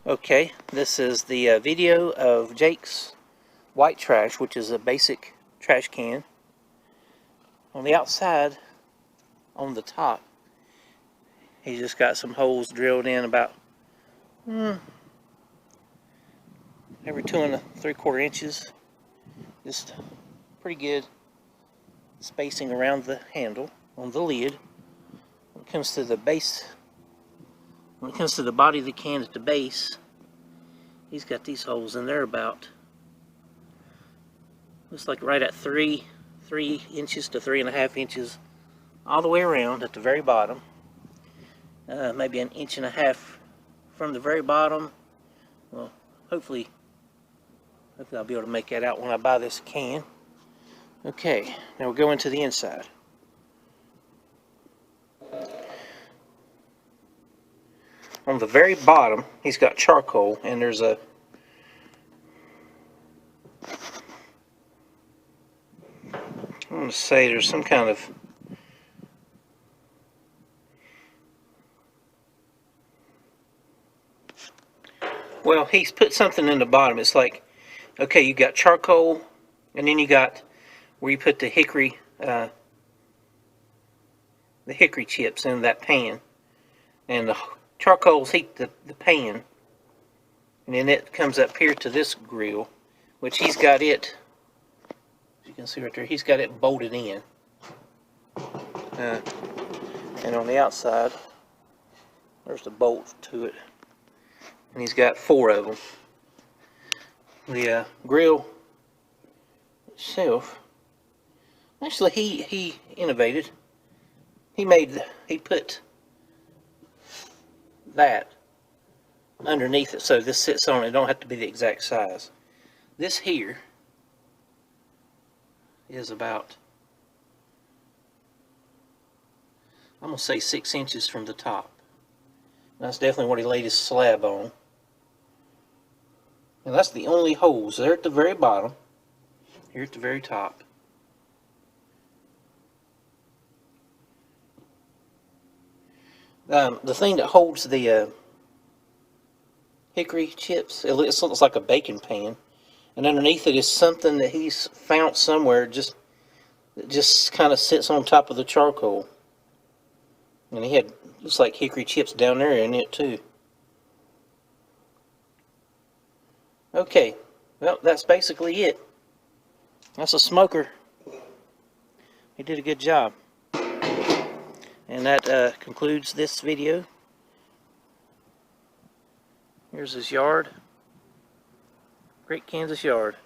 Okay, this is the video of Jake's white trash, which is a basic trash can. On the outside, on the top, he's just got some holes drilled in about every 2 3/4 inches. Just pretty good spacing around the handle on the lid. When it comes to the base, when it comes to the body of the can at the base, he's got these holes in there about, looks like right at 3 inches to 3.5 inches all the way around at the very bottom. Maybe 1.5 inches from the very bottom. Well, hopefully I'll be able to make that out when I buy this can. Okay, now we'll go into the inside. On the very bottom, he's got charcoal, and there's a I'm going to say there's some kind of well, he's put something in the bottom. It's like, okay, you got charcoal, and then you got where you put the hickory chips in that pan, and the charcoals heat the pan, and then it comes up here to this grill, which he's got it, as you can see right there, he's got it bolted in. And on the outside, there's the bolt to it, and he's got 4 of them. The grill itself, actually he innovated. He put that underneath it, so this sits on it. It don't have to be the exact size. This here is about, I'm gonna say 6 inches from the top. That's definitely what he laid his slab on. And that's the only holes. They're at the very bottom, here at the very top. The thing that holds the hickory chips, it looks like a baking pan, and underneath it is something that he's found somewhere, just kind of sits on top of the charcoal. And he had, looks like hickory chips down there in it too. Okay, well, that's basically it. That's a smoker. He did a good job. And that concludes this video. Here's his yard. Great Kansas yard.